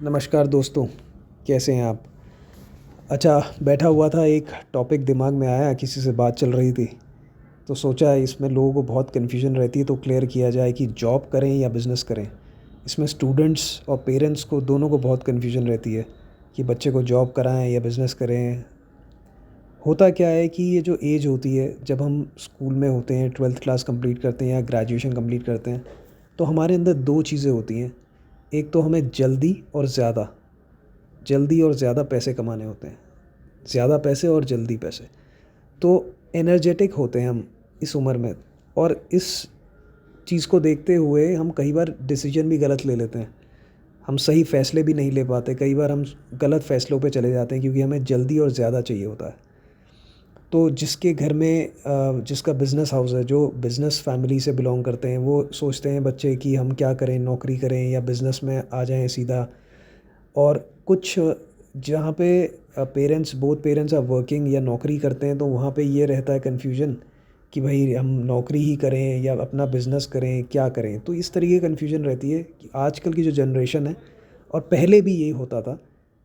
नमस्कार दोस्तों, कैसे हैं आप? अच्छा, बैठा हुआ था, एक टॉपिक दिमाग में आया, किसी से बात चल रही थी, तो सोचा इसमें लोगों को बहुत कन्फ्यूजन रहती है तो क्लियर किया जाए कि जॉब करें या बिज़नेस करें। इसमें स्टूडेंट्स और पेरेंट्स को दोनों को बहुत कन्फ्यूजन रहती है कि बच्चे को जॉब कराएं या बिज़नेस करें। होता क्या है कि ये जो एज होती है, जब हम स्कूल में होते हैं, 12th क्लास कंप्लीट करते हैं या ग्रेजुएशन कंप्लीट करते हैं, तो हमारे अंदर दो चीज़ें होती हैं। एक तो हमें जल्दी और ज़्यादा पैसे कमाने होते हैं। ज़्यादा पैसे और जल्दी पैसे। तो एनर्जेटिक होते हैं हम इस उम्र में, और इस चीज़ को देखते हुए हम कई बार डिसीजन भी गलत ले लेते हैं। हम सही फ़ैसले भी नहीं ले पाते, कई बार हम गलत फ़ैसलों पे चले जाते हैं क्योंकि हमें जल्दी और ज़्यादा चाहिए होता है। तो जिसके घर में जिसका बिज़नेस हाउस है, जो बिज़नेस फैमिली से बिलॉन्ग करते हैं, वो सोचते हैं बच्चे कि हम क्या करें, नौकरी करें या बिज़नेस में आ जाएँ सीधा। और कुछ जहाँ पे parents both parents are working या नौकरी करते हैं, तो वहाँ पे ये रहता है कन्फ्यूजन कि भाई हम नौकरी ही करें या अपना बिज़नेस करें, क्या करें। तो इस तरीके की कन्फ्यूजन रहती है कि आजकल की जो जनरेशन है, और पहले भी यही होता था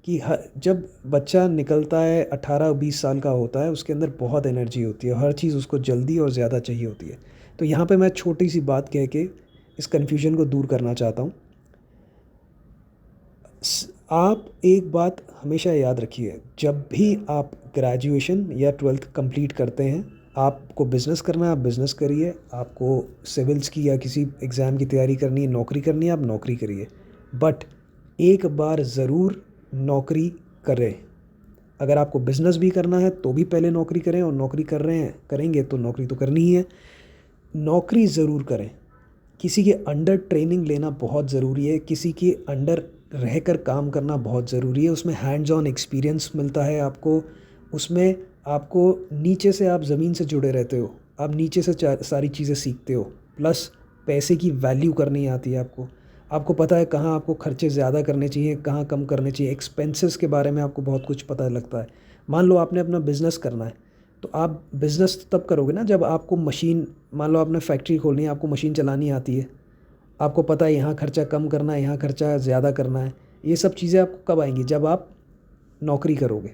कि जब बच्चा निकलता है 18-20 साल का होता है, उसके अंदर बहुत एनर्जी होती है, हर चीज़ उसको जल्दी और ज़्यादा चाहिए होती है। तो यहाँ पे मैं छोटी सी बात कह के इस कन्फ्यूजन को दूर करना चाहता हूँ। आप एक बात हमेशा याद रखिए, जब भी आप ग्रेजुएशन या 12th कंप्लीट करते हैं, आपको बिज़नेस करना है, आप बिज़नेस करिए। आपको सिविल्स की या किसी एग्ज़ाम की तैयारी करनी है, नौकरी करनी है, आप नौकरी करिए। बट एक बार ज़रूर नौकरी करें। अगर आपको बिज़नेस भी करना है तो भी पहले नौकरी करें, और नौकरी कर रहे हैं करेंगे तो नौकरी तो करनी ही है। नौकरी ज़रूर करें। किसी के अंडर ट्रेनिंग लेना बहुत ज़रूरी है, किसी के अंडर रहकर काम करना बहुत ज़रूरी है। उसमें हैंड्स ऑन एक्सपीरियंस मिलता है आपको। उसमें आपको नीचे से, आप ज़मीन से जुड़े रहते हो, आप नीचे से सारी चीज़ें सीखते हो। प्लस पैसे की वैल्यू करनी आती है आपको। आपको पता है कहाँ आपको खर्चे ज़्यादा करने चाहिए, कहाँ कम करने चाहिए। एक्सपेंसेस के बारे में आपको बहुत कुछ पता लगता है। मान लो आपने अपना बिज़नेस करना है, तो आप बिज़नेस तब करोगे ना जब आपको मशीन, मान लो आपने फैक्ट्री खोलनी है, आपको मशीन चलानी आती है, आपको पता है यहाँ खर्चा कम करना है, यहाँ खर्चा ज़्यादा करना है। ये सब चीज़ें आपको कब आएंगी? जब आप नौकरी करोगे।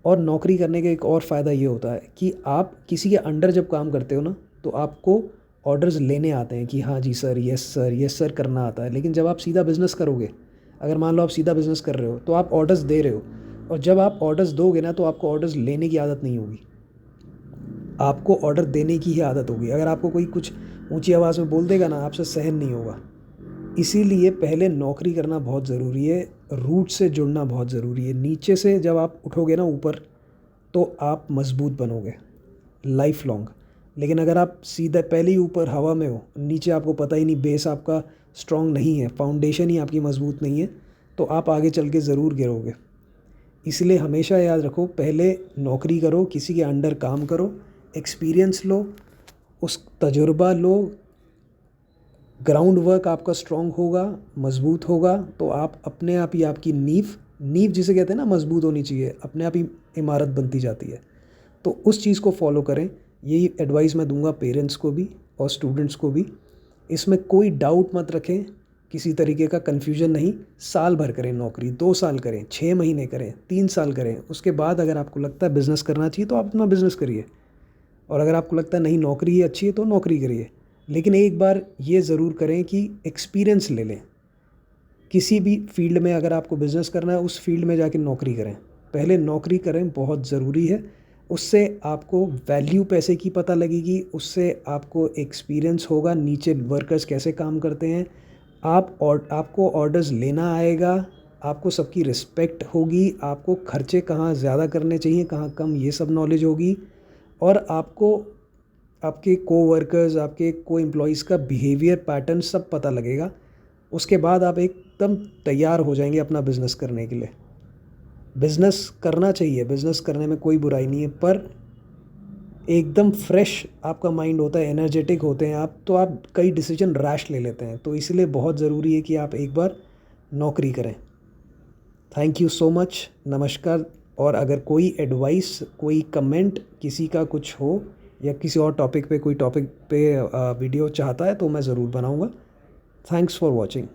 और नौकरी करने का एक और फ़ायदा ये होता है कि आप किसी के अंडर जब काम करते हो ना, तो आपको ऑर्डर्स लेने आते हैं कि हाँ जी सर, यस सर करना आता है। लेकिन जब आप सीधा बिज़नेस करोगे, अगर मान लो आप सीधा बिज़नेस कर रहे हो, तो आप ऑर्डर्स दे रहे हो, और जब आप ऑर्डर्स दोगे ना, तो आपको ऑर्डर्स लेने की आदत नहीं होगी, आपको ऑर्डर देने की ही आदत होगी। अगर आपको कोई कुछ ऊंची आवाज़ में बोल देगा ना, आपसे सहन नहीं होगा। इसीलिए पहले नौकरी करना बहुत ज़रूरी है, रूट से जुड़ना बहुत ज़रूरी है। नीचे से जब आप उठोगे ना ऊपर, तो आप मजबूत बनोगे लाइफ लॉन्ग। लेकिन अगर आप सीधा पहले ही ऊपर हवा में हो, नीचे आपको पता ही नहीं, बेस आपका स्ट्रांग नहीं है, फाउंडेशन ही आपकी मजबूत नहीं है, तो आप आगे चल के ज़रूर गिरोगे। इसलिए हमेशा याद रखो, पहले नौकरी करो, किसी के अंडर काम करो, एक्सपीरियंस लो, उस तजुर्बा लो, ग्राउंड वर्क आपका स्ट्रांग होगा, मजबूत होगा, तो आप अपने आप ही, आपकी नींव नींव जिसे कहते हैं ना, मजबूत होनी चाहिए, अपने आप ही इमारत बनती जाती है। तो उस चीज़ को फॉलो करें। यही एडवाइस मैं दूंगा पेरेंट्स को भी और स्टूडेंट्स को भी। इसमें कोई डाउट मत रखें, किसी तरीके का कन्फ्यूजन नहीं। साल भर करें नौकरी, 2 साल करें, 6 महीने करें, 3 साल करें, उसके बाद अगर आपको लगता है बिज़नेस करना चाहिए तो आप अपना बिज़नेस करिए। और अगर आपको लगता है नहीं नौकरी ही अच्छी है तो नौकरी करिए। लेकिन एक बार ये ज़रूर करें कि एक्सपीरियंस ले लें। किसी भी फील्ड में अगर आपको बिज़नेस करना है, उस फील्ड में जाके नौकरी करें। पहले नौकरी करें, बहुत ज़रूरी है। उससे आपको वैल्यू पैसे की पता लगेगी, उससे आपको एक्सपीरियंस होगा नीचे वर्कर्स कैसे काम करते हैं। आपको ऑर्डर्स लेना आएगा, आपको सबकी रिस्पेक्ट होगी, आपको खर्चे कहाँ ज़्यादा करने चाहिए, कहाँ कम, ये सब नॉलेज होगी। और आपको आपके कोवर्कर्स, आपके को एम्प्लॉयज़ का बिहेवियर पैटर्न सब पता लगेगा। उसके बाद आप एकदम तैयार हो जाएंगे अपना बिज़नेस करने के लिए। बिज़नेस करना चाहिए, बिज़नेस करने में कोई बुराई नहीं है, पर एकदम फ्रेश आपका माइंड होता है, एनर्जेटिक होते हैं आप, तो आप कई डिसीजन रैश ले लेते हैं। तो इसलिए बहुत ज़रूरी है कि आप एक बार नौकरी करें। थैंक यू सो मच, नमस्कार। और अगर कोई एडवाइस, कोई कमेंट किसी का कुछ हो, या किसी और टॉपिक पे, कोई टॉपिक पे वीडियो चाहता है, तो मैं ज़रूर बनाऊँगा। Thanks for watching.